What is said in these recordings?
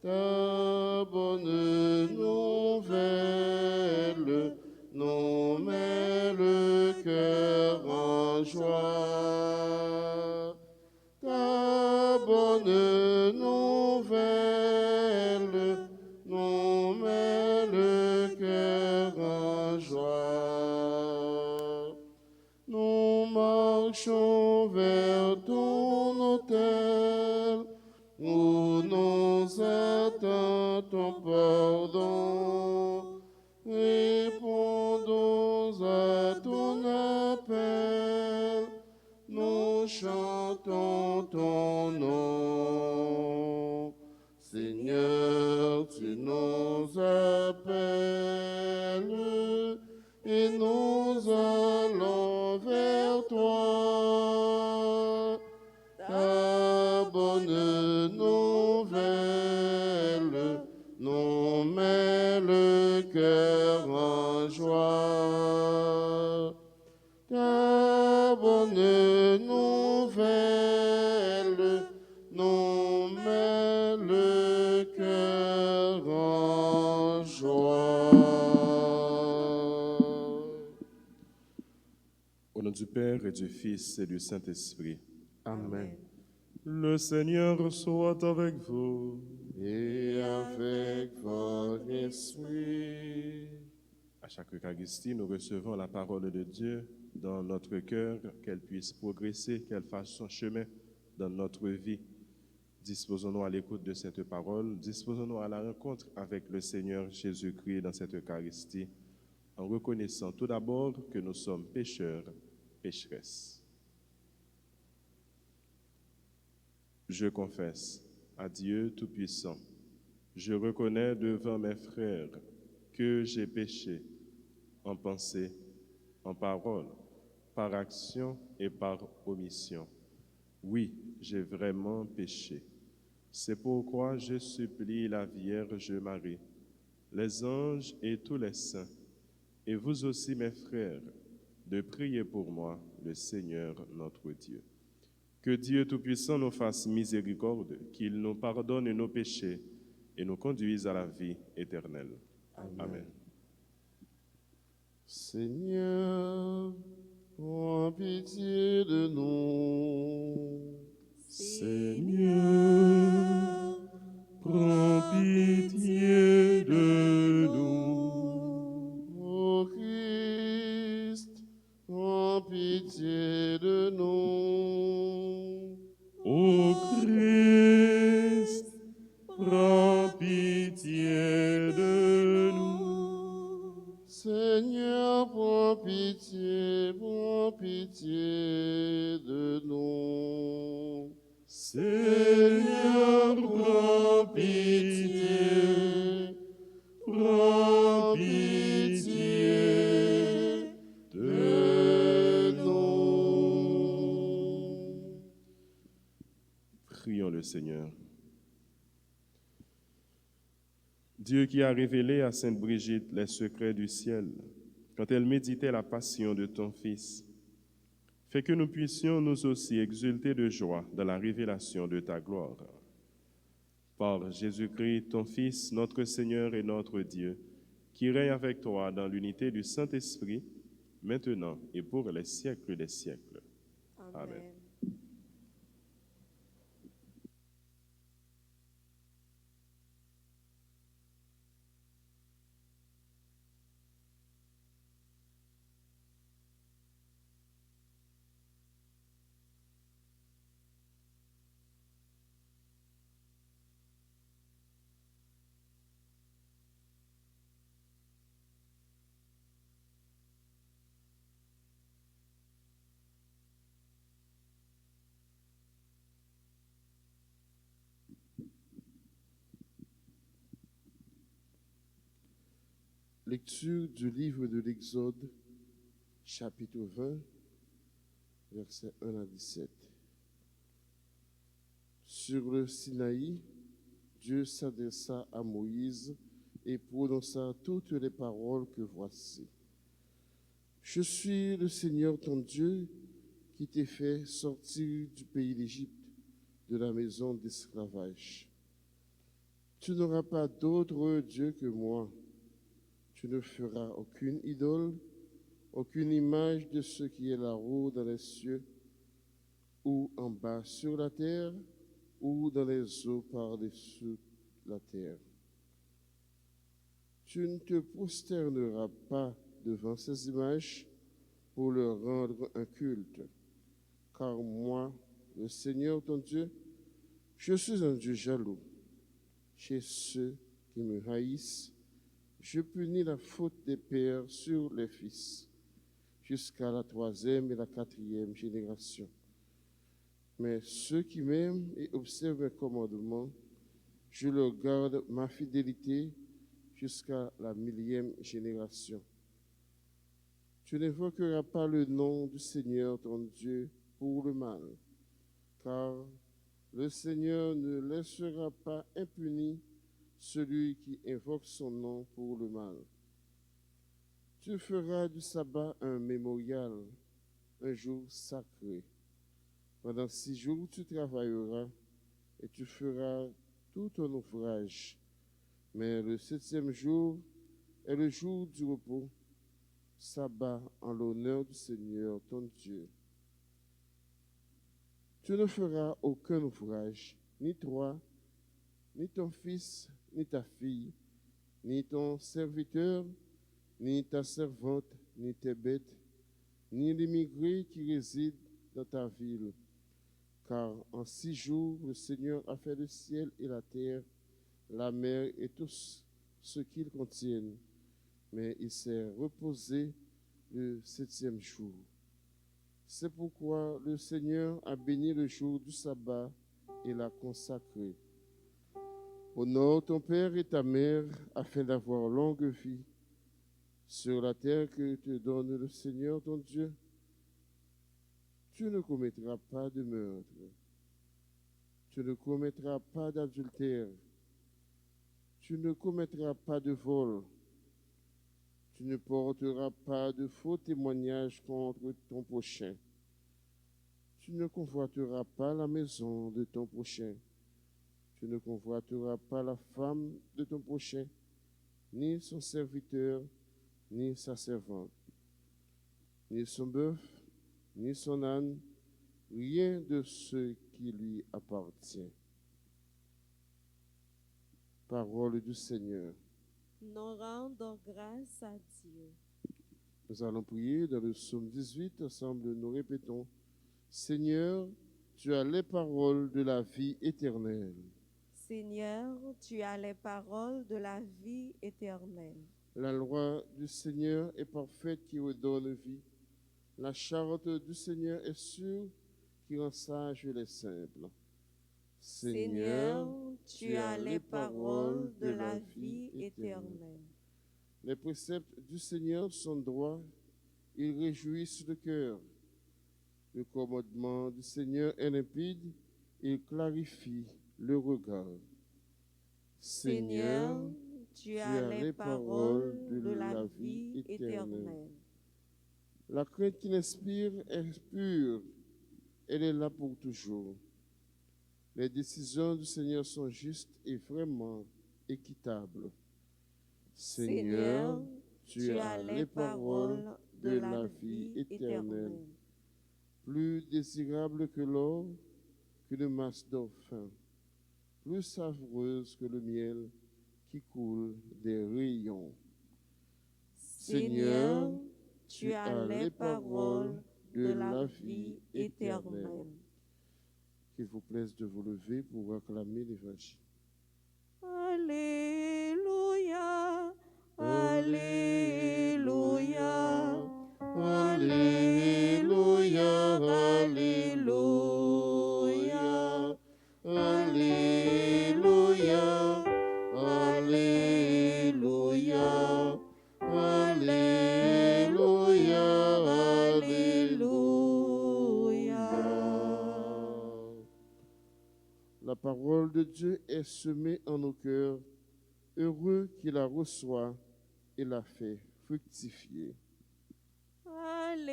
Ta bonne nouvelle nous met le cœur en joie. Ta bonne nouvelle nous met le cœur en joie. Nous marchons vers ton autel, où nous attend ton pardon. Répondons à ton appel, nous chantons ton nom. Seigneur, tu nous appelles et nous allons vers toi. Ta bonne nouvelle nous met le cœur en joie. Ta bonne nouvelle nous met le cœur en joie. Au nom du Père et du Fils et du Saint-Esprit. Amen. Le Seigneur soit avec vous. Et avec votre esprit. À chaque Eucharistie, nous recevons la parole de Dieu dans notre cœur, qu'elle puisse progresser, qu'elle fasse son chemin dans notre vie. Disposons-nous à l'écoute de cette parole, disposons-nous à la rencontre avec le Seigneur Jésus-Christ dans cette Eucharistie, en reconnaissant tout d'abord que nous sommes pécheurs, pécheresses. Je confesse à Dieu Tout-Puissant, je reconnais devant mes frères que j'ai péché en pensée, en parole, par action et par omission. Oui, j'ai vraiment péché. C'est pourquoi je supplie la Vierge Marie, les anges et tous les saints, et vous aussi mes frères, de prier pour moi, le Seigneur notre Dieu. Que Dieu Tout-Puissant nous fasse miséricorde, qu'il nous pardonne nos péchés et nous conduise à la vie éternelle. Amen. Seigneur, prends pitié de nous. Seigneur, prends pitié de nous. Ô Christ, prends pitié de nous. Ô Christ, prends pitié de nous. Seigneur, prends pitié de nous. Seigneur, prends pitié de nous. Prions le Seigneur. Dieu qui a révélé à Sainte Brigitte les secrets du ciel, quand elle méditait la passion de ton Fils, fais que nous puissions nous aussi exulter de joie dans la révélation de ta gloire. Par Jésus-Christ, ton Fils, notre Seigneur et notre Dieu, qui règne avec toi dans l'unité du Saint-Esprit, maintenant et pour les siècles des siècles. Amen. Lecture du livre de l'Exode, chapitre 20, versets 1 à 17. Sur le Sinaï, Dieu s'adressa à Moïse et prononça toutes les paroles que voici. Je suis le Seigneur ton Dieu qui t'ai fait sortir du pays d'Égypte, de la maison d'esclavage. Tu n'auras pas d'autre Dieu que moi. Tu ne feras aucune idole, aucune image de ce qui est là-haut dans les cieux, ou en bas sur la terre, ou dans les eaux par-dessus la terre. Tu ne te prosterneras pas devant ces images pour leur rendre un culte, car moi, le Seigneur ton Dieu, je suis un Dieu jaloux. Chez ceux qui me haïssent, je punis la faute des pères sur les fils, jusqu'à la 3e et la 4e génération. Mais ceux qui m'aiment et observent mes commandements, je leur garde ma fidélité jusqu'à la 1000e génération. Tu n'invoqueras pas le nom du Seigneur ton Dieu pour le mal, car le Seigneur ne laissera pas impuni celui qui invoque son nom pour le mal. Tu feras du sabbat un mémorial, un jour sacré. Pendant 6 jours, tu travailleras et tu feras tout ton ouvrage. Mais le 7e jour est le jour du repos, sabbat en l'honneur du Seigneur ton Dieu. Tu ne feras aucun ouvrage, ni toi, ni ton fils, ni ta fille, ni ton serviteur, ni ta servante, ni tes bêtes, ni l'immigré qui réside dans ta ville. Car en 6 jours, le Seigneur a fait le ciel et la terre, la mer et tout ce qu'ils contiennent. Mais il s'est reposé le 7e jour. C'est pourquoi le Seigneur a béni le jour du sabbat et l'a consacré. Honore ton père et ta mère afin d'avoir longue vie sur la terre que te donne le Seigneur ton Dieu. Tu ne commettras pas de meurtre. Tu ne commettras pas d'adultère. Tu ne commettras pas de vol. Tu ne porteras pas de faux témoignages contre ton prochain. Tu ne convoiteras pas la maison de ton prochain. Tu ne convoiteras pas la femme de ton prochain, ni son serviteur, ni sa servante, ni son bœuf, ni son âne, rien de ce qui lui appartient. Parole du Seigneur. Nous rendons grâce à Dieu. Nous allons prier dans le psaume 18. Ensemble, nous répétons, Seigneur, tu as les paroles de la vie éternelle. Seigneur, tu as les paroles de la vie éternelle. La loi du Seigneur est parfaite qui redonne vie. La charte du Seigneur est sûre qui rend sages les simples. Seigneur, tu as les paroles de la vie éternelle. Les préceptes du Seigneur sont droits, ils réjouissent le cœur. Le commandement du Seigneur est limpide, il clarifie le regard. Seigneur, tu as les paroles de la vie éternelle. La crainte qu'il inspire est pure, elle est là pour toujours. Les décisions du Seigneur sont justes et vraiment équitables. Seigneur, tu as les paroles de la vie éternelle, plus désirable que l'or, qu'une masse d'or fin, plus savoureuse que le miel qui coule des rayons. Seigneur, tu as les paroles de la vie éternelle. Qu'il vous plaise de vous lever pour acclamer l'Évangile. Alléluia, Alléluia, Alléluia, Alléluia, Alléluia, Alléluia, Alléluia, Alléluia. La parole de Dieu est semée en nos cœurs. Heureux qui la reçoit et la fait fructifier. Alléluia,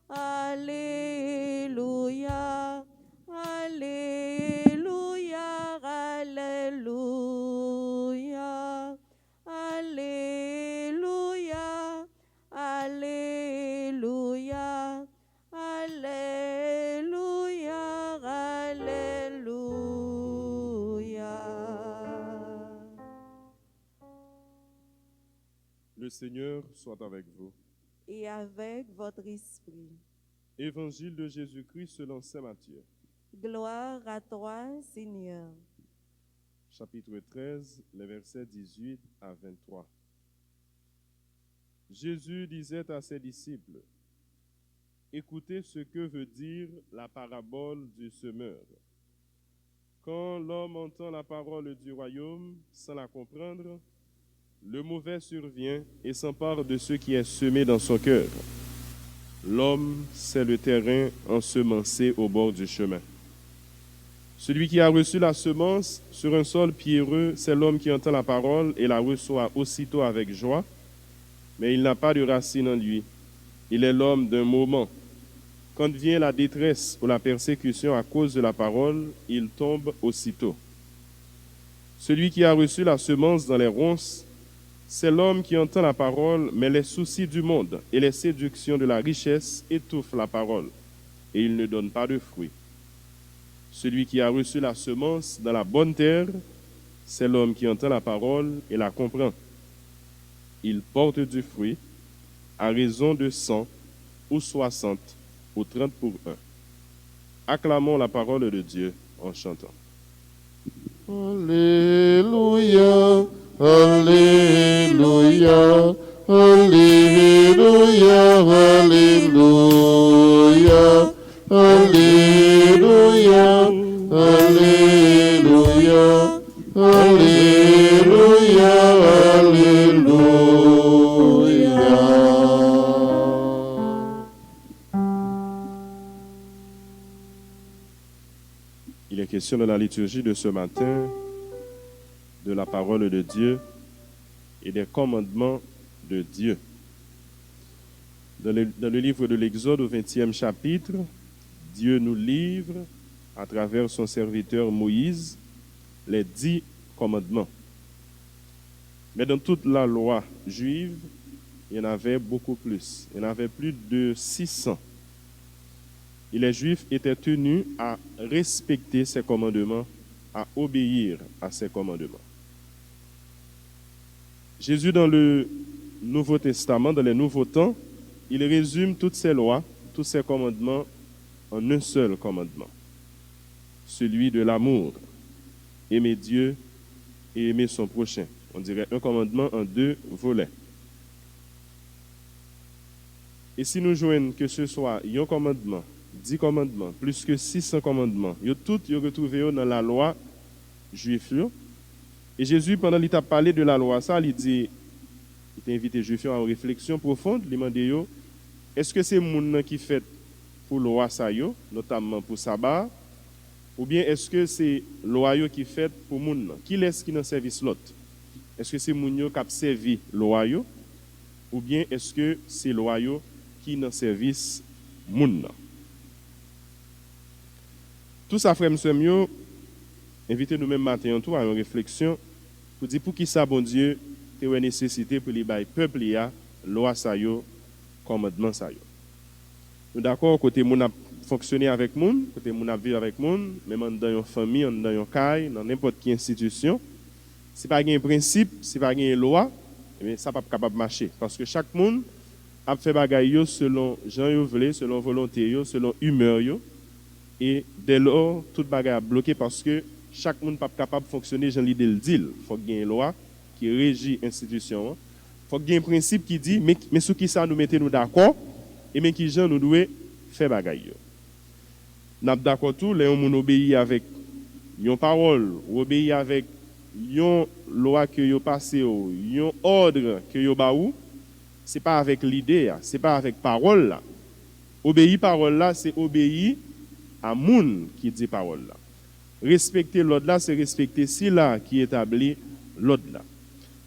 Alléluia, Alléluia, Le Seigneur soit avec vous. et avec votre esprit. Évangile de Jésus-Christ selon saint Matthieu. Gloire à toi, Seigneur. Chapitre 13, les versets 18 à 23. Jésus disait à ses disciples, « Écoutez ce que veut dire la parabole du semeur. Quand l'homme entend la parole du royaume sans la comprendre, le mauvais survient et s'empare de ce qui est semé dans son cœur. L'homme, c'est le terrain ensemencé au bord du chemin. Celui qui a reçu la semence sur un sol pierreux, c'est l'homme qui entend la parole et la reçoit aussitôt avec joie, mais il n'a pas de racine en lui. Il est l'homme d'un moment. Quand vient la détresse ou la persécution à cause de la parole, il tombe aussitôt. Celui qui a reçu la semence dans les ronces, c'est l'homme qui entend la parole, mais les soucis du monde et les séductions de la richesse étouffent la parole, et il ne donne pas de fruit. Celui qui a reçu la semence dans la bonne terre, c'est l'homme qui entend la parole et la comprend. Il porte du fruit à raison de 100 ou 60 ou 30 pour 1. Acclamons la parole de Dieu en chantant. Alléluia, Alléluia, Alléluia, Alléluia, Alléluia, Alléluia, Alléluia, Alléluia. Il est question de la liturgie de ce matin, de la parole de Dieu et des commandements de Dieu. Dans le livre de l'Exode, au 20e chapitre, Dieu nous livre, à travers son serviteur Moïse, les 10 commandements. Mais dans toute la loi juive, il y en avait beaucoup plus. Il y en avait plus de 600. Et les Juifs étaient tenus à respecter ces commandements, à obéir à ces commandements. Jésus, dans le Nouveau Testament, dans les Nouveaux Temps, il résume toutes ces lois, tous ces commandements en un seul commandement, celui de l'amour, aimer Dieu et aimer son prochain. On dirait un commandement en 2 volets. Et si nous joignons que ce soit un commandement, 10 commandements, plus que 600 commandements, tout retrouvé dans la loi juive. Et Jésus, pendant qu'il t'a parlé de la loi, ça, il dit, il t'a invité les Juifs à une réflexion profonde, il m'a dit, est-ce que c'est moun qui fait pour loi ça yo, notamment pour sabbat, ou bien est-ce que c'est loi yo qui fait pour moun? Qui est-ce qui dans service l'autre? Est-ce que c'est moun yo qui a servi loi yo, ou bien est-ce que c'est loi yo qui dans service moun? Tout ça, frère, monsieur Mio, invitez nous-mêmes matin en tout à une réflexion pour dire pour qui ça, bon Dieu, tu as une nécessité pour les peuple, loi ça yo, commandement ça yo. Nous d'accord, côté moun a fonctionné avec moun, côté moun a vivre avec moun, même dans une famille, dans une caille, dans n'importe quelle institution, si pas un principe, si pas une loi, ça pas capable de marcher parce que chaque monde a fait bagaille yo selon gens yo vle, selon volonté yo, selon humeur yo. Et dès lors, tout bagaille a bloqué parce que chaque monde n'est pas capable de fonctionner dans l'idée le deal. Il faut qu'il y ait une loi qui régit l'institution. Il faut qu'il y ait un principe qui dit, mais sur qui ça nous mettez-nous d'accord, et mais qui gens nous devons faire bagaille. Nous sommes d'accord tout, les gens obéissent avec une parole, ou obéissent avec une loi que vous passez, un ordre que vous avez, ce n'est pas avec l'idée, ce n'est pas avec parole. Obéir parole là, c'est obéir à moun qui dit parole là. Respecter l'autre là, c'est respecter si là qui établit l'autre là.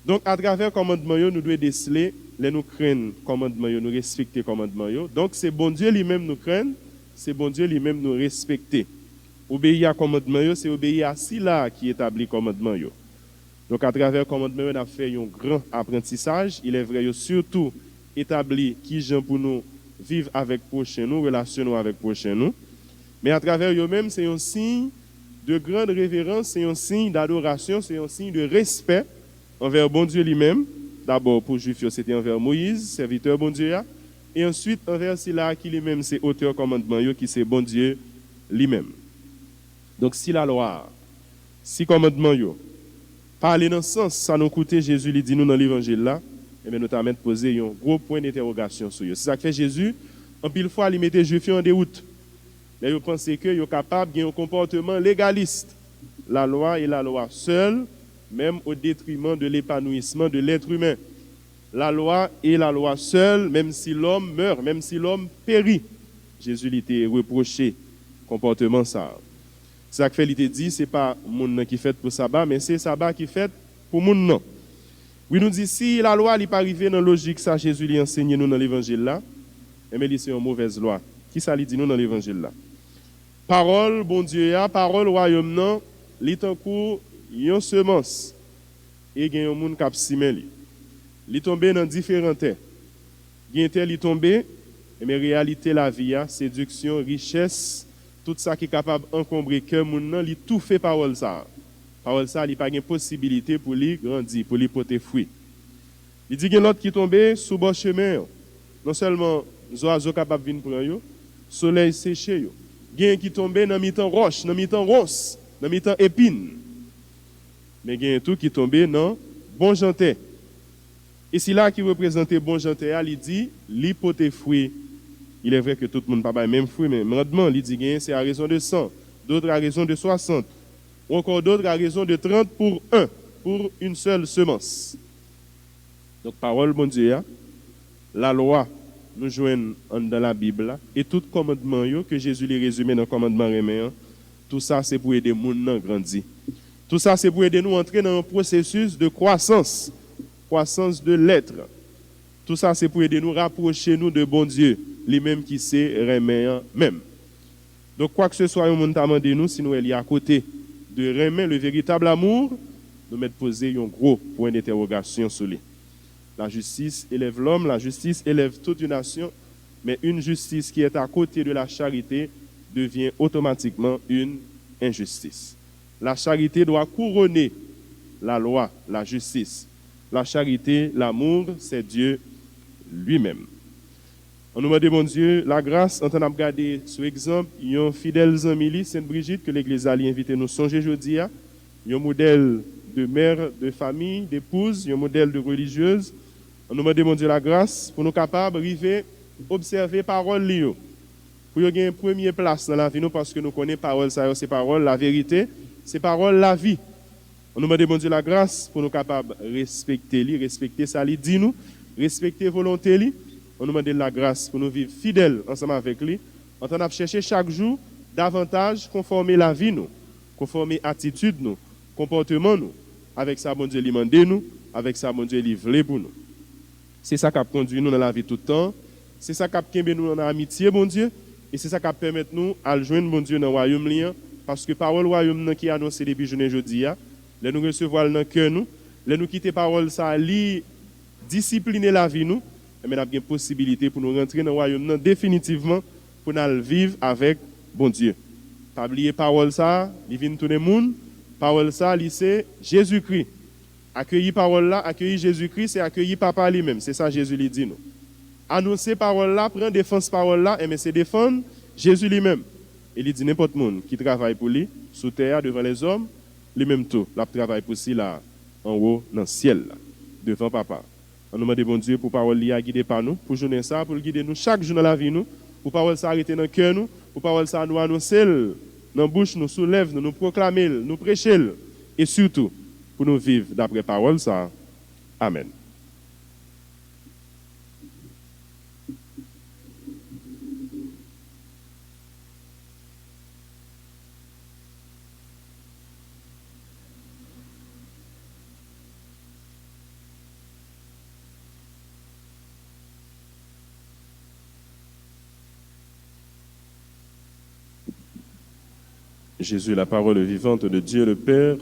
Donc à travers commandement yo, nous devons déceler les nous craignent commandement yo, nous respecter commandement yo. Donc c'est bon Dieu lui-même nous craignent, c'est bon Dieu lui-même nous respecter. Obéir à commandement yo, c'est obéir à si là qui établit commandement yo. Donc à travers commandement yo, on a fait un grand apprentissage, il est vrai yo surtout établi qui gens pour nous vivre avec prochain nous, relationner avec prochain nous. Mais à travers eux-mêmes, c'est un signe de grande révérence, c'est un signe d'adoration, c'est un signe de respect envers bon Dieu lui-même d'abord pour Juifs, c'était envers Moïse, serviteur bon Dieu, et ensuite envers celui qui lui-même c'est auteur commandement, qui c'est bon Dieu lui-même. Donc si la loi, si commandement, parler dans ce sens, ça nous coûte, Jésus lui dit nous dans l'évangile là, et bien notamment poser un gros point d'interrogation sur eux. C'est ça que fait Jésus, en pile fois, il mettait les Juifs en déroute. Mais ils pensaient qu'ils sont capables d'un comportement légaliste. La loi est la loi seule, même au détriment de l'épanouissement de l'être humain. La loi est la loi seule, même si l'homme meurt, même si l'homme périt. Jésus lui était reproché comportement ça. C'est ça que il te dit, ce n'est pas monde qui fait pour sabbat, mais c'est sabbat qui fait pour monde non. Oui, nous dit si la loi n'est pas arrivée dans la logique, ça Jésus lui enseigne nous dans l'évangile là, mais c'est une mauvaise loi. Qui ça lui dit nous dans l'évangile là? Parole, bon Dieu, parole, royaume non, li tan kou yon semence, et gen yon moun kap simen li. Li tombe dans différents terres. Gen terre li tombe, mais réalité la vie, séduction, richesse, tout ça qui est capable d'encombrer cœur moun nan, li tout fait parole ça. Parole ça, li pas gen possibilité pour li grandir, pour li porter fruit. Il dit gen l'autre qui tombe sous bon chemin. Non seulement les oiseaux capables de venir prendre yo, soleil séché yo. Gen qui tombe dans mi-temps roche, dans mi-temps ronce, dans mi-temps épine. Mais gen tout qui tombe dans bon janté. Et c'est là qui représente bon janté, il dit l'hypothèse fruit. Il est vrai que tout le monde n'a pas le même fruit, mais rendement, il dit que c'est à raison de 100, d'autres à raison de 60, ou encore d'autres à raison de 30 pour une seule semence. Donc, parole, bon Dieu, la loi, nous joignons dans la Bible, et tout commandement que Jésus les résumé dans le commandement réméen, tout ça, c'est pour aider les gens à grandir. Tout ça, c'est pour aider nous à entrer dans un processus de croissance de l'être. Tout ça, c'est pour aider nous à rapprocher nous de bon Dieu, lui-même qui sait remettre même. Donc, quoi que ce soit, on t'a demandé nous, si nous sommes à côté de remettre le véritable amour, nous mettons poser un gros point d'interrogation sur lui. La justice élève l'homme, la justice élève toute une nation, mais une justice qui est à côté de la charité devient automatiquement une injustice. La charité doit couronner la loi, la justice. La charité, l'amour, c'est Dieu lui-même. On nous demande, mon Dieu, la grâce, en train de regarder, sur exemple, il y a un fidèle ami, Sainte Brigitte, que l'Église a invité nous songer aujourd'hui. Il y a un modèle de mère, de famille, d'épouse, il y a un modèle de religieuse. On nous demande, mon Dieu, la grâce, pour nous capables d'arriver à observer parole Léo. Pour y une première place dans la vie, nous, parce que nous connaissons parole, ça, c'est parole, la vérité, c'est parole, la vie. On nous demande, mon Dieu, la grâce pour nous capables de respecter lui, respecter ça, lui dit nous, respecter volonté lui. On nous demande la grâce pour nous vivre fidèles ensemble avec lui, en train de chercher chaque jour davantage conformer la vie nous, conformer attitude nous, comportement nous, avec ça, mon Dieu, lui demande nous, avec ça, mon Dieu, lui veut pour nous. C'est ça qui a conduit nous dans la vie tout le temps, c'est ça qui a conduit nous dans l'amitié, mon Dieu, et c'est ça qui a permis nous à joindre, mon Dieu, dans le royaume lien, parce que parole royaume qui est annoncée depuis journée jeudi, les nous recevoir dans le cœur nous, les nous quitter parole ça, li discipliner la vie nous, mais nous avons une possibilité pour nous rentrer dans le royaume définitivement pour nous vivre avec bon Dieu. Pas oublier parole ça, il vient tout le monde, parole ça, c'est Jésus-Christ. Accueillir parole là, accueillir Jésus-Christ, c'est accueillir papa lui-même, c'est ça Jésus lui dit nous. Annoncer parole là, prendre défense parole là, mais c'est défendre Jésus lui-même. Et il dit n'importe monde qui travaille pour lui, sous terre, devant les hommes, lui-même tout, la travaille pour lui là, en haut, dans le ciel, là, devant papa. On nous demande, bon Dieu, pour parole li à guider par nous, pour journée ça, pour guider nous chaque jour dans la vie, nous, pour parole ça arrêter dans le cœur, nous, pour parole ça nous annoncer, dans la bouche, nous soulève, nous proclamer, nous prêcher, et surtout, pour nous vivre d'après parole ça. Amen. Jésus, la parole vivante de Dieu le Père,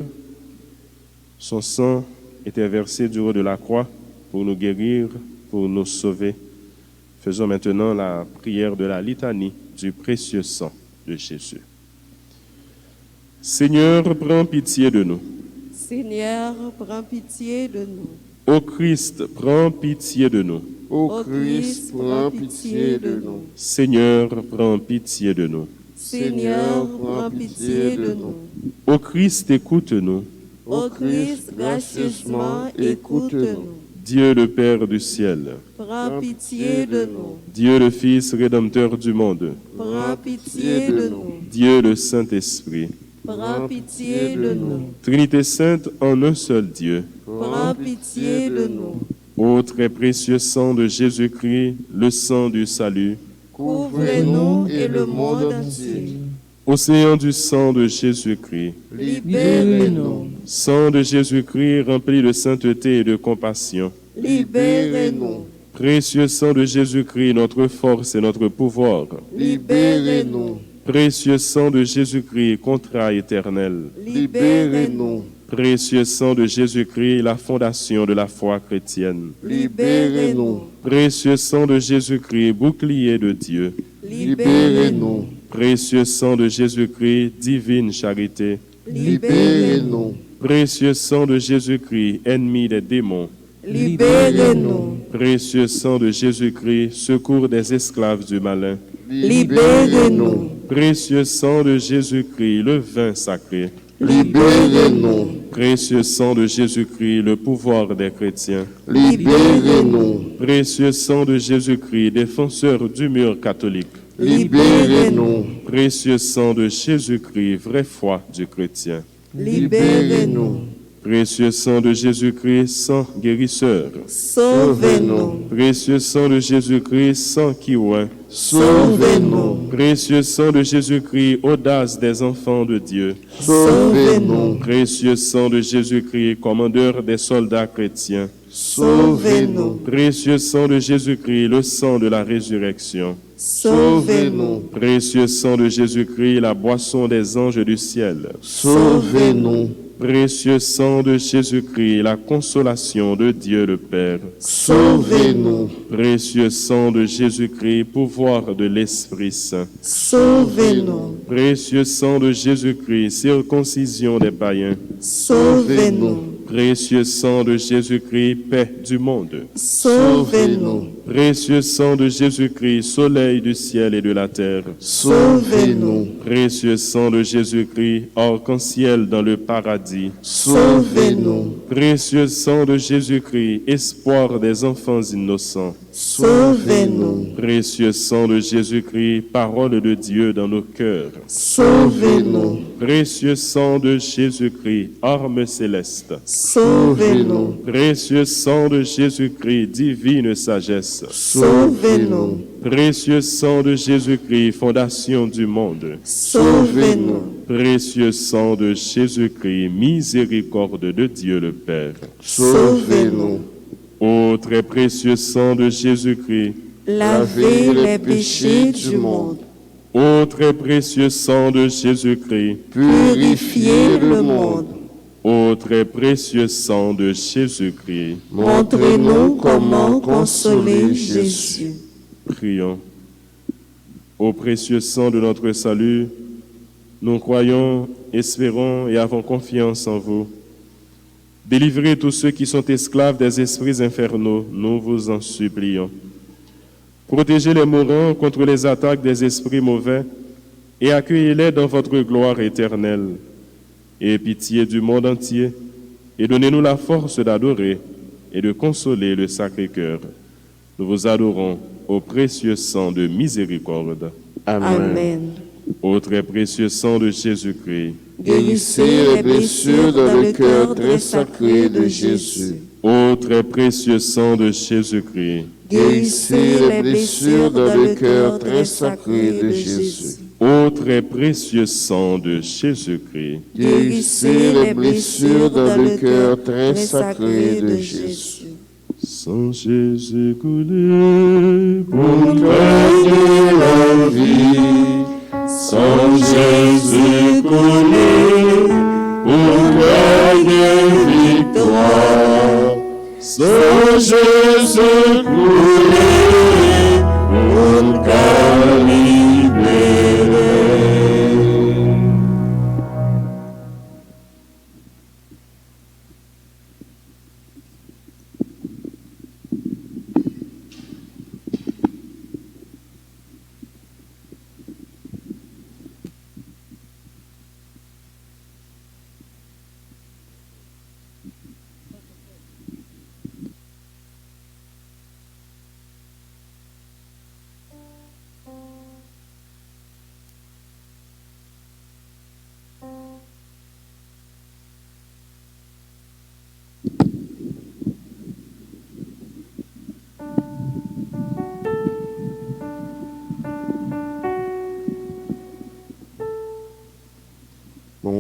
son sang était versé du haut de la croix pour nous guérir, pour nous sauver. Faisons maintenant la prière de la litanie du précieux sang de Jésus. Seigneur, prends pitié de nous. Seigneur, prends pitié de nous. Ô Christ, prends pitié de nous. Ô Christ, prends pitié de nous. Seigneur, prends pitié de nous. Seigneur, prends pitié de nous. Ô Christ, écoute-nous. Ô Christ, gracieusement, écoute-nous. Dieu le Père du ciel, Prends pitié de nous. Dieu le Fils rédempteur du monde, Prends pitié de nous. Dieu le Saint-Esprit, Prends pitié de nous. Trinité sainte en un seul Dieu. Prends pitié de nous. Ô très précieux sang de Jésus-Christ, le sang du salut, Couvrez-nous et le monde entier. océan du sang de Jésus-Christ, Libérez-nous. sang de Jésus-Christ rempli de sainteté et de compassion, Libérez-nous. précieux sang de Jésus-Christ, notre force et notre pouvoir, Libérez-nous. précieux sang de Jésus-Christ, contrat éternel, Libérez-nous. précieux sang de Jésus-Christ, la fondation de la foi chrétienne, Libérez-nous. précieux sang de Jésus-Christ, bouclier de Dieu, Libérez-nous. précieux sang de Jésus-Christ, divine charité, Libérez-nous. précieux sang de Jésus-Christ, ennemi des démons, Libérez-nous. précieux sang de Jésus-Christ, secours des esclaves du malin, Libérez-nous. précieux sang de Jésus-Christ, le vin sacré, Libérez-nous. précieux sang de Jésus-Christ, le pouvoir des chrétiens, Libérez-nous. précieux sang de Jésus-Christ, défenseur du mur catholique, Libérez-nous. précieux sang de Jésus-Christ, vraie foi du chrétien, Libérez-nous. précieux sang de Jésus-Christ, sang guérisseur, Sauvez-nous. précieux sang de Jésus-Christ, sang qui oint, Sauvez-nous. précieux sang de Jésus-Christ, audace des enfants de Dieu, Sauvez-nous. précieux sang de Jésus-Christ, commandeur des soldats chrétiens, Sauvez-nous. précieux sang de Jésus-Christ, le sang de la résurrection, Sauvez-nous. précieux sang de Jésus-Christ, la boisson des anges du ciel, Sauvez-nous. précieux sang de Jésus-Christ, la consolation de Dieu le Père, Sauvez-nous. précieux sang de Jésus-Christ, pouvoir de l'Esprit Saint, Sauvez-nous. précieux sang de Jésus-Christ, circoncision des païens, Sauvez-nous. précieux sang de Jésus-Christ, paix du monde, Sauvez-nous. précieux sang de Jésus-Christ, soleil du ciel et de la terre, Sauvez-nous. précieux sang de Jésus-Christ, arc-en-ciel dans le paradis, Sauvez-nous. précieux sang de Jésus-Christ, espoir des enfants innocents, Sauvez-nous. précieux sang de Jésus-Christ, parole de Dieu dans nos cœurs, Sauvez-nous. précieux sang de Jésus-Christ, arme céleste, Sauvez-nous. précieux sang de Jésus-Christ, divine sagesse, Sauvez-nous. précieux sang de Jésus-Christ, fondation du monde, Sauvez-nous. précieux sang de Jésus-Christ, miséricorde de Dieu le Père. Sauvez-nous. Ô très précieux sang de Jésus-Christ, Lavez les péchés du monde. ô très précieux sang de Jésus-Christ, Purifiez le monde. ô très précieux sang de Jésus-Christ, Montrez-nous comment consoler Jésus. prions. Ô précieux sang de notre salut, nous croyons, espérons et avons confiance en vous. Délivrez tous ceux qui sont esclaves des esprits infernaux, nous vous en supplions. Protégez les mourants contre les attaques des esprits mauvais et accueillez-les dans votre gloire éternelle. Ayez pitié du monde entier et donnez-nous la force d'adorer et de consoler le Sacré-Cœur. Nous vous adorons au précieux sang de miséricorde. Amen. Au très précieux sang de Jésus-Christ. Guérissez les blessures dans le cœur très sacré de Jésus. Ô très précieux sang de Jésus-Christ. Guérissez les blessures dans le cœur très sacré de Jésus. Ô très précieux sang de Jésus-Christ. Guérissez les blessures dans le cœur très sacré de Jésus. Sang Jésus coulé pour Gagner la vie. Sang Jésus coulé pour gagner victoire. Sang Jésus coulé pour gagner libérer.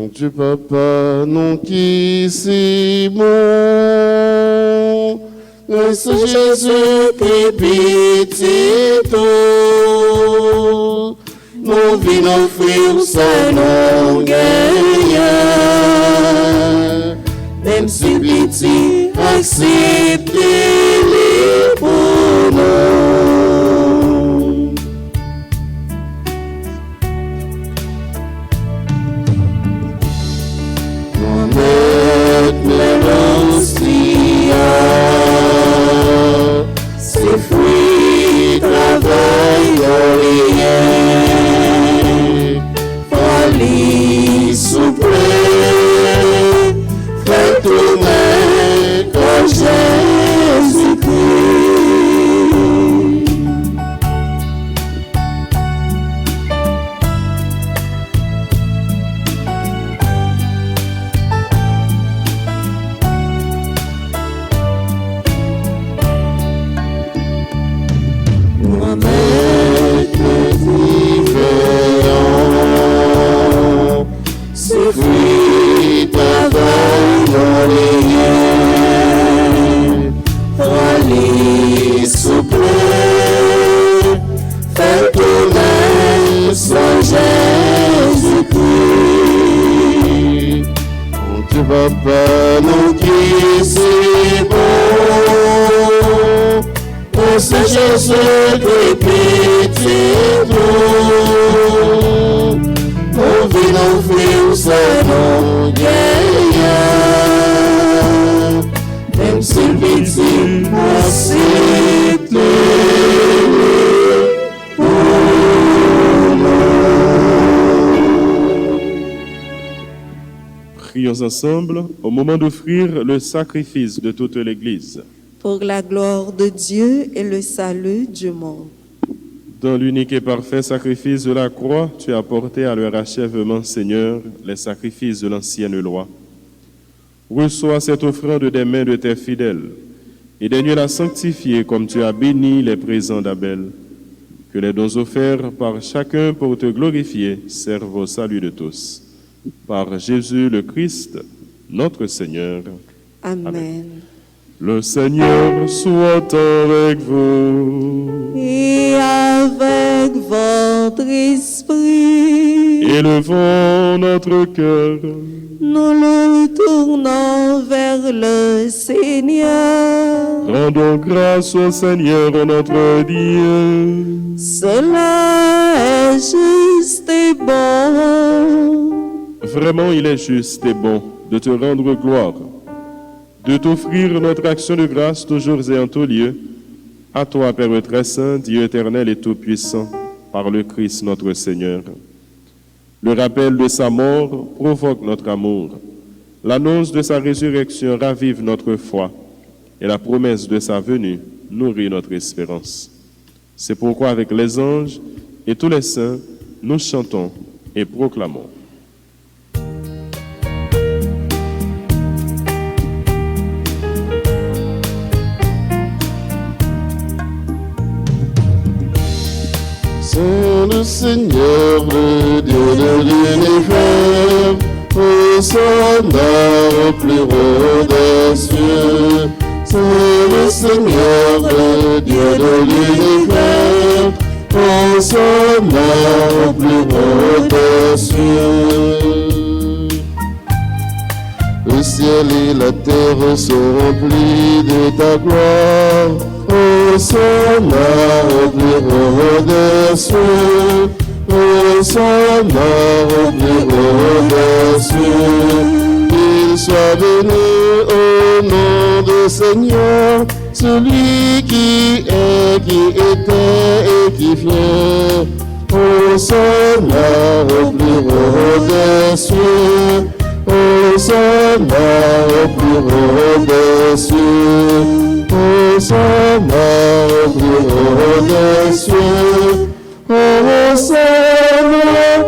Mon Dieu Papa, non qui c'est bon, laisse Jésus pitié tout, mon vie offrir sa non gagnant, même si pitié acceptez-les pour nous. Ses fruits travaillent au lien, folie suprême, fait tourner comme Jésus-Christ. Ses fruits travaillent au lien, folie suprême, fait tourner son Jésus-Christ. Mon Dieu Papa, nous qui c'est bon, pour ce Jésus de pitié nous, on vit offrir sa non gagnant, même si pitié acceptez-les pour nous. Prions ensemble au moment d'offrir le sacrifice de toute l'Église. Pour la gloire de Dieu et le salut du monde. Dans l'unique et parfait sacrifice de la croix, tu as porté à leur achèvement, Seigneur, les sacrifices de l'ancienne loi. Reçois cette offrande des mains de tes fidèles et daigne la sanctifier comme tu as béni les présents d'Abel. Que les dons offerts par chacun pour te glorifier servent au salut de tous. Par Jésus le Christ, notre Seigneur. Amen. Le Seigneur soit avec vous. Et avec votre esprit, Élevons notre cœur. nous le tournons vers le Seigneur. Rendons grâce au Seigneur notre Dieu. Cela est juste et bon. Vraiment, il est juste et bon de te rendre gloire, de t'offrir notre action de grâce toujours et en tout lieu. À toi, Père très saint, Dieu éternel et tout-puissant, par le Christ notre Seigneur. Le rappel de sa mort provoque notre amour. L'annonce de sa résurrection ravive notre foi. Et la promesse de sa venue nourrit notre espérance. C'est pourquoi avec les anges et tous les saints, nous chantons et proclamons. C'est le Seigneur, le Dieu de l'univers, au sonore plus haut des cieux. C'est le Seigneur, le Dieu de l'univers, au sonore plus haut des cieux. Le ciel et la terre sont remplis de ta gloire. Au sonore plus haut des cieux, au sonore plus haut des cieux, qu'il soit béni au nom du Seigneur, celui qui est, qui était et qui vient. Au sonore plus haut des cieux, au sonore plus haut des cieux, au sonore plus haut des cieux, au sonore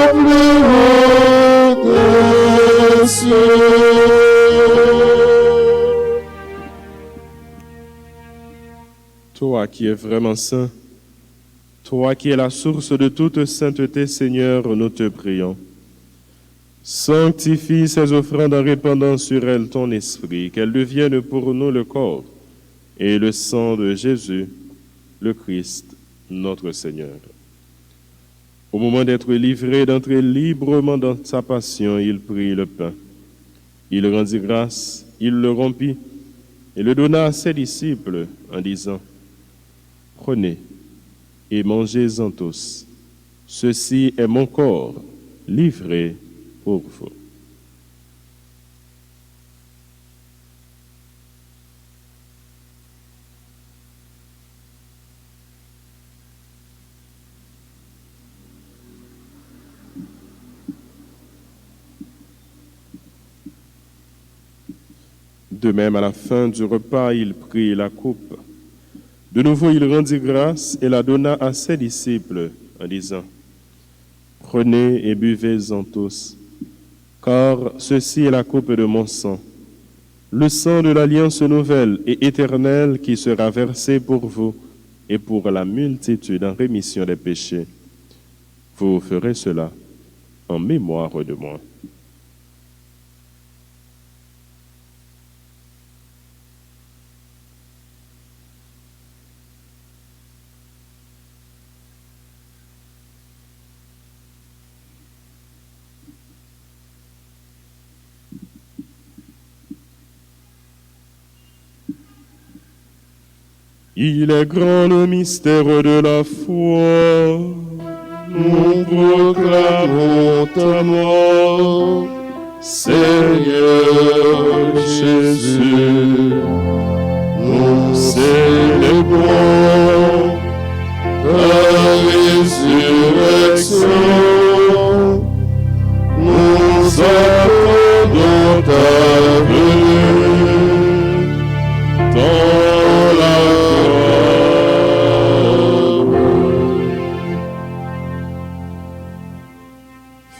plus haut des cieux. Toi qui es vraiment saint, toi qui es la source de toute sainteté, Seigneur, nous te prions. Sanctifie ces offrandes en répandant sur elles ton esprit, qu'elles deviennent pour nous le corps et le sang de Jésus, le Christ, notre Seigneur. Au moment d'être livré, d'entrer librement dans sa passion, il prit le pain. Il rendit grâce, il le rompit et le donna à ses disciples en disant, « Prenez et mangez-en tous. Ceci est mon corps livré pour vous. » De même, à la fin du repas, il prit la coupe. De nouveau, il rendit grâce et la donna à ses disciples en disant, « Prenez et buvez-en tous, car ceci est la coupe de mon sang, le sang de l'alliance nouvelle et éternelle qui sera versé pour vous et pour la multitude en rémission des péchés. Vous ferez cela en mémoire de moi. » Il est grand le mystère de la foi. Nous proclamons ta mort, Seigneur Jésus. Nous célébrons ta résurrection. Nous attendons ta venue dans la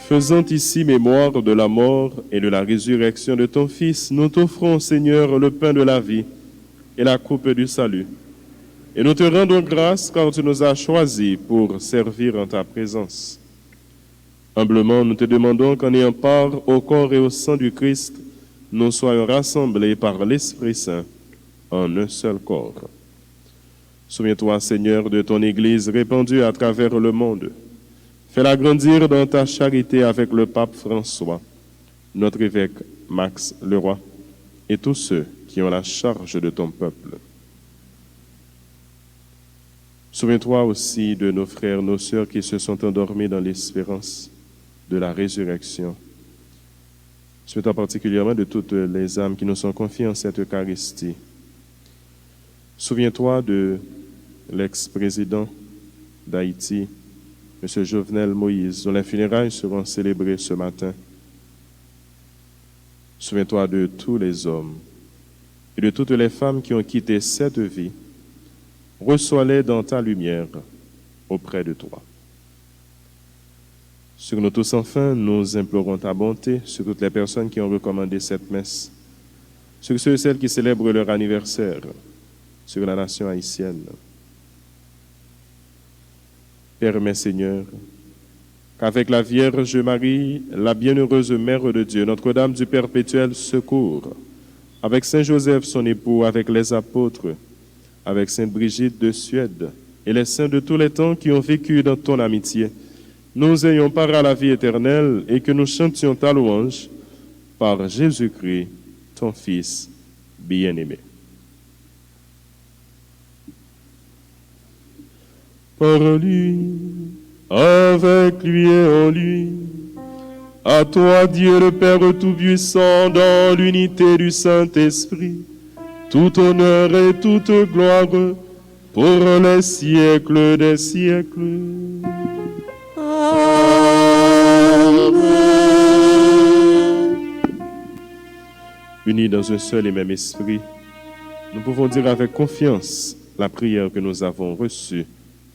Faisant ici mémoire de la mort et de la résurrection de ton Fils, nous t'offrons, Seigneur, le pain de la vie et la coupe du salut. Et nous te rendons grâce car tu nous as choisis pour servir en ta présence. Humblement, nous te demandons qu'en ayant part au corps et au sang du Christ, nous soyons rassemblés par l'Esprit Saint en un seul corps. Souviens-toi, Seigneur, de ton Église répandue à travers le monde. Fais-la grandir dans ta charité avec le pape François, notre évêque Max Leroy et tous ceux qui ont la charge de ton peuple. Souviens-toi aussi de nos frères, nos sœurs qui se sont endormis dans l'espérance de la résurrection. Souviens-toi particulièrement de toutes les âmes qui nous sont confiées en cette Eucharistie. Souviens-toi de l'ex-président d'Haïti, M. Jovenel Moïse, dont les funérailles seront célébrées ce matin. Souviens-toi de tous les hommes et de toutes les femmes qui ont quitté cette vie. Reçois-les dans ta lumière auprès de toi. Sur nous tous, enfin, nous implorons ta bonté sur toutes les personnes qui ont recommandé cette messe, sur ceux et celles qui célèbrent leur anniversaire, sur la nation haïtienne. Permets, Seigneur, qu'avec la Vierge Marie, la bienheureuse Mère de Dieu, Notre-Dame du Perpétuel Secours, avec Saint Joseph, son époux, avec les apôtres, avec Sainte Brigitte de Suède et les saints de tous les temps qui ont vécu dans ton amitié, nous ayons part à la vie éternelle et que nous chantions ta louange par Jésus-Christ, ton Fils bien-aimé. Par lui, avec lui et en lui, à toi, Dieu le Père Tout-Puissant, dans l'unité du Saint-Esprit, tout honneur et toute gloire pour les siècles des siècles. Amen. Unis dans un seul et même esprit, nous pouvons dire avec confiance la prière que nous avons reçue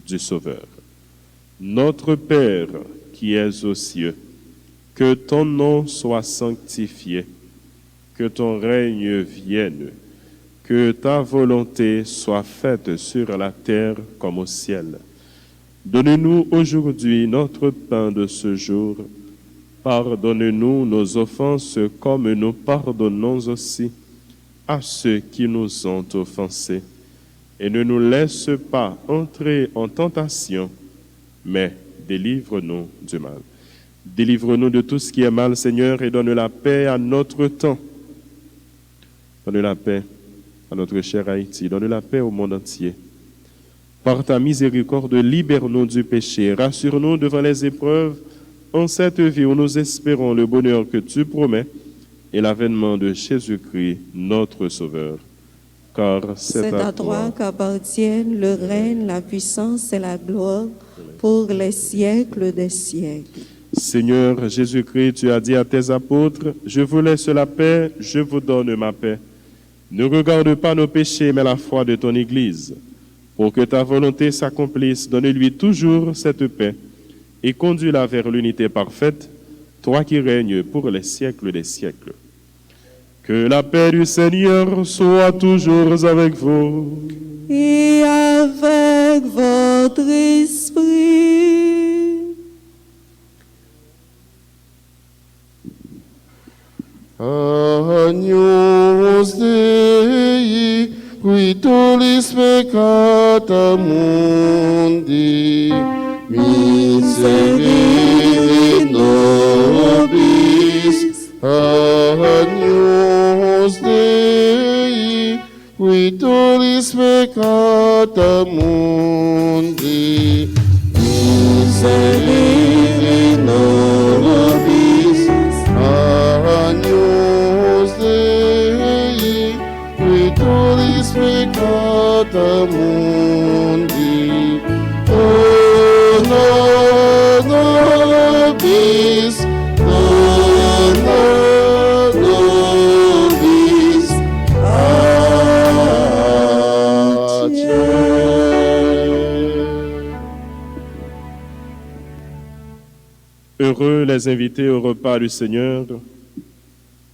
du Sauveur. Notre Père qui es aux cieux, que ton nom soit sanctifié, que ton règne vienne, que ta volonté soit faite sur la terre comme au ciel. Donne-nous aujourd'hui notre pain de ce jour. Pardonne-nous nos offenses comme nous pardonnons aussi à ceux qui nous ont offensés. Et ne nous laisse pas entrer en tentation, mais délivre-nous du mal. Délivre-nous de tout ce qui est mal, Seigneur, et donne la paix à notre temps. Donne la paix à notre cher Haïti. Donne la paix au monde entier. Par ta miséricorde, libère-nous du péché. Rassure-nous devant les épreuves en cette vie où nous espérons le bonheur que tu promets et l'avènement de Jésus-Christ, notre Sauveur. Car c'est à toi qu'appartiennent le règne, la puissance et la gloire pour les siècles des siècles. Seigneur Jésus-Christ, tu as dit à tes apôtres, « Je vous laisse la paix, je vous donne ma paix. Ne regarde pas nos péchés, mais la foi de ton Église. Pour que ta volonté s'accomplisse, donne-lui toujours cette paix et conduis-la vers l'unité parfaite, toi qui règnes pour les siècles des siècles. » Que la paix du Seigneur soit toujours avec vous. Et avec votre esprit. Agnus Dei, qui tollis peccata mundi, miserere nobis. Agnus Dei, qui tollis peccata mundi, miserere nobis. Agnus Dei, qui tollis peccata mundi, dona nobis, dona nobis, Heureux les invités au repas du Seigneur.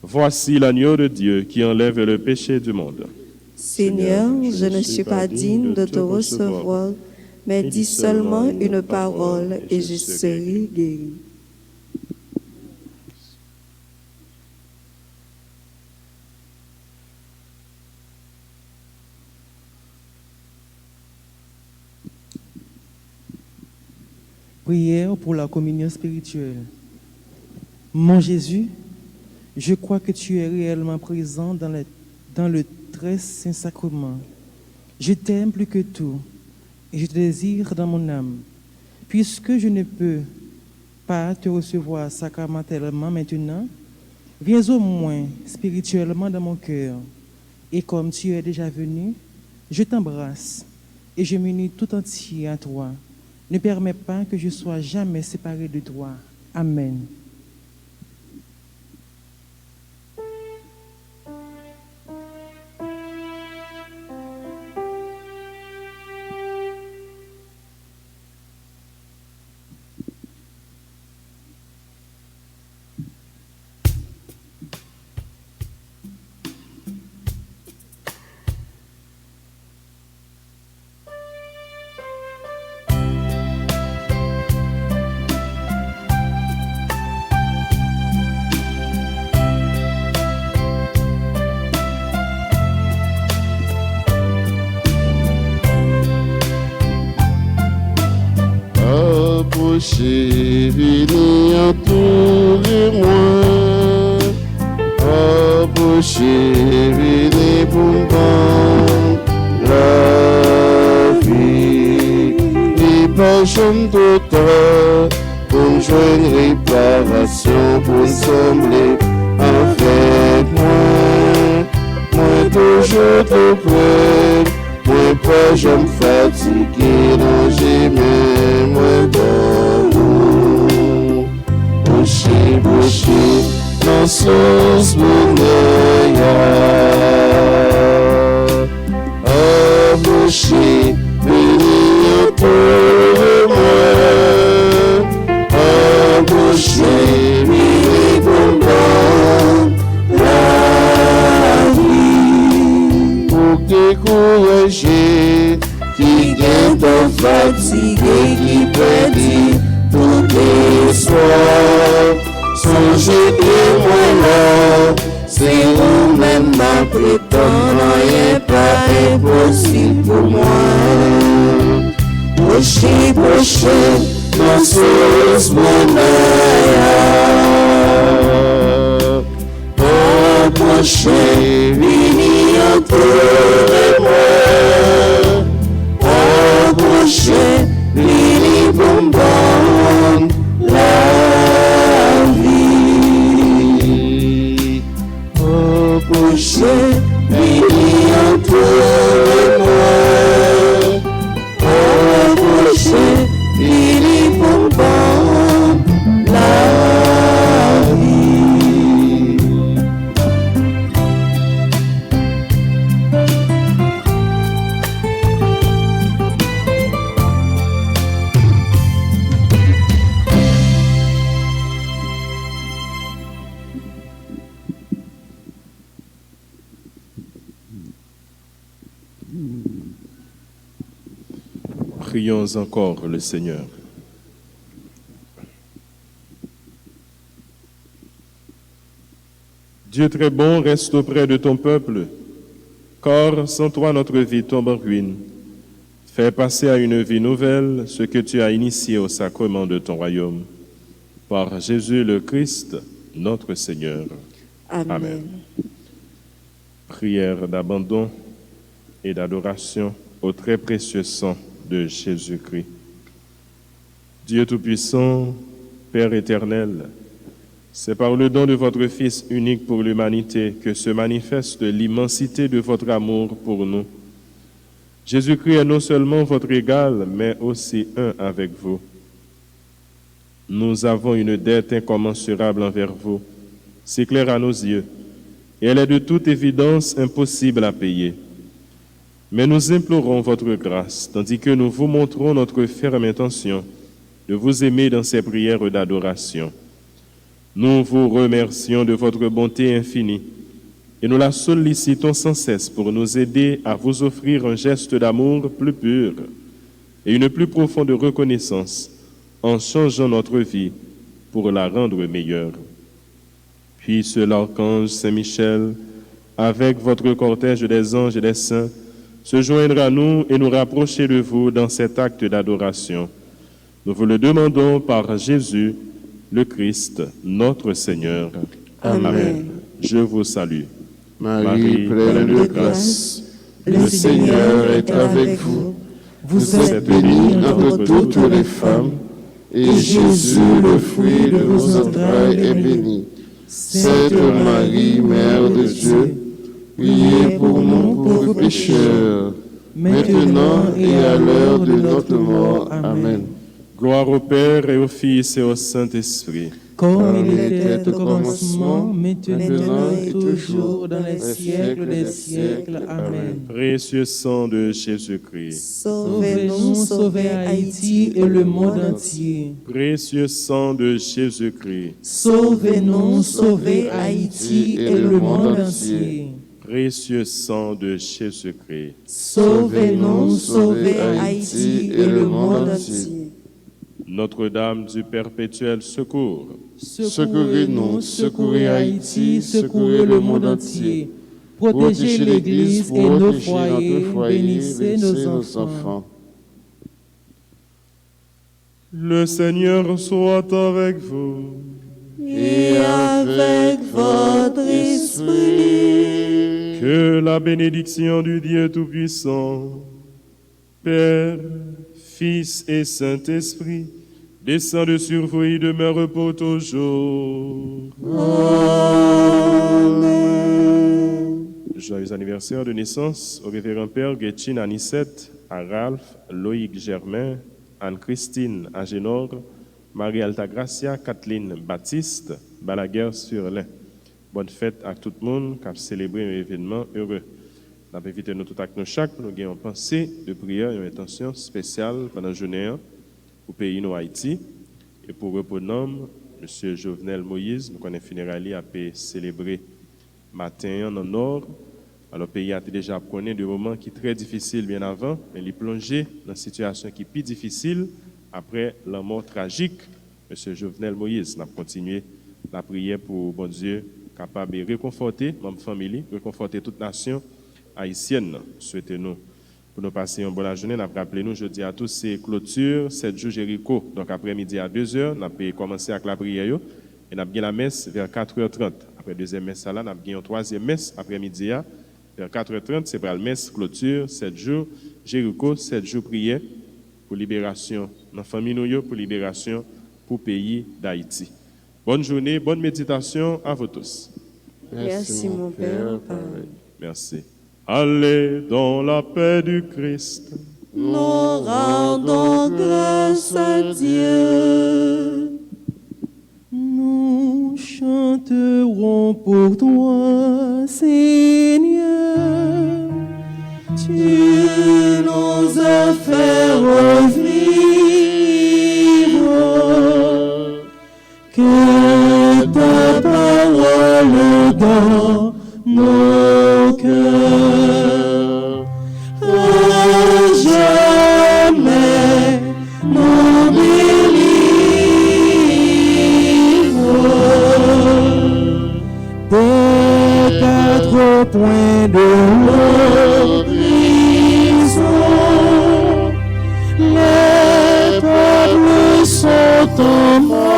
Voici l'agneau de Dieu qui enlève le péché du monde. Seigneur, je ne suis pas digne de te recevoir, mais dis seulement une parole et je serai guéri. Prière pour la communion spirituelle. Mon Jésus, je crois que tu es réellement présent dans le très saint sacrement. Je t'aime plus que tout et je te désire dans mon âme. Puisque je ne peux pas te recevoir sacramentellement maintenant, viens au moins spirituellement dans mon cœur. Et comme tu es déjà venu, je t'embrasse et je m'unis tout entier à toi. Ne permets pas que je sois jamais séparé de toi. Amen. Approchez, venez entourez-moi. Approchez, venez pour me prendre la vie. Et pas jamais de temps pour me joindre réparation, pour me sembler avec moi. Moi toujours te près. Moi pas jamais fatigué, non j'aime moi bon. Boucher, boucher, dans sauce bonheur. Ah boucher, venez pour moi. Ah boucher, venez pour moi. La vie, pour décourager, qui vient de fatiguer, qui prédit tout espoir. Songez bien moi là, c'est vous-même ma prétendant, n'est pas impossible pour moi. Proché, ma sauce, mon aïe. Proché, vini entre moi. Proché, vini bonbon, la vie. Proché, vini entre moi. Proché, vini bonbon, la vie. Prions encore le Seigneur. Dieu très bon, reste auprès de ton peuple, car sans toi notre vie tombe en ruine. Fais passer à une vie nouvelle ce que tu as initié au sacrement de ton royaume. Par Jésus le Christ, notre Seigneur. Amen. Prière d'abandon et d'adoration au très précieux sang de Jésus-Christ. Dieu Tout-Puissant, Père éternel, c'est par le don de votre Fils unique pour l'humanité que se manifeste l'immensité de votre amour pour nous. Jésus-Christ est non seulement votre égal, mais aussi un avec vous. Nous avons une dette incommensurable envers vous, c'est clair à nos yeux, et elle est de toute évidence impossible à payer. Mais nous implorons votre grâce, tandis que nous vous montrons notre ferme intention de vous aimer dans ces prières d'adoration. Nous vous remercions de votre bonté infinie et nous la sollicitons sans cesse pour nous aider à vous offrir un geste d'amour plus pur et une plus profonde reconnaissance en changeant notre vie pour la rendre meilleure. Puisse l'archange Saint-Michel, avec votre cortège des anges et des saints, se joindre à nous et nous rapprocher de vous dans cet acte d'adoration. Nous vous le demandons par Jésus, le Christ, notre Seigneur. Amen. Je vous salue. Marie, pleine de grâce, le Seigneur est avec vous. Vous êtes bénie entre toutes les femmes, et Jésus, le fruit de vos entrailles, est béni. Sainte Marie, Mère de Dieu, priez pour nous pauvres pécheurs, maintenant et à l'heure de notre mort. Amen. Gloire au Père et au Fils et au Saint-Esprit. Comme il était au commencement, maintenant et toujours, dans les siècles des siècles. Amen. Précieux sang de Jésus-Christ. Sauvez-nous, Sauvez Haïti et le monde entier. Précieux sang de Jésus-Christ. Sauvez-nous, sauvez Haïti et le monde entier. Précieux sang de Jésus-Christ. Sauvez-nous, sauvez Haïti et le monde entier. Notre-Dame du perpétuel secours. Secourez-nous, secourez Haïti, secourez le monde entier. Protégez l'Église et nos foyers, bénissez nos enfants. Le Seigneur soit avec vous. Et avec votre esprit. Que la bénédiction du Dieu Tout-Puissant, Père, Fils et Saint-Esprit, descende sur vous et demeure pour toujours. Amen. Joyeux anniversaire de naissance au révérend Père Guetchine Anicette, à Ralph, Loïc Germain, Anne-Christine Agénor, Marie-Altagracia, Kathleen Baptiste, Balaguer sur l'Ain. Bonne fête à tout le monde qui a célébré un événement heureux. Nous avons invité nous tout à nous chaque pour nous gagner une pensée de prière et une intention spéciale pendant la journée pour le pays nous Haïti et pour reprendre M. Jovenel Moïse, nous connaissons funérailles à célébrer matin en nord. Alors le pays a déjà connu des moments qui sont très difficiles bien avant, mais il est plongé dans une situation qui est plus difficile après la mort tragique de M. Jovenel Moïse. Nous avons continué La prière pour bon Dieu capable de réconforter ma famille, réconforter toute nation haïtienne. Souhaitez-nous pour nous passer une bonne journée. Nous rappelez-nous, je dis à tous, c'est clôture, 7 jours Jéricho. Donc après-midi à 2h, nous avons commencé avec la prière et nous avons la messe vers 4h30. Après la deuxième messe, nous avons une troisième messe après-midi vers 4h30. C'est pour la messe clôture, 7 jours Jéricho, 7 jours prière pour libération dans la famille, pour libération pour le pays d'Haïti. Bonne journée, bonne méditation à vous tous. Merci, mon Père. Amen. Merci. Allez dans la paix du Christ. Nous rendons grâce à Dieu. Nous chanterons pour toi, Seigneur. Tu nous as fait revivre, que ta parole dans nos cœurs à jamais nous délivre des 4 points de l'horizon. Les peuples sont en mort.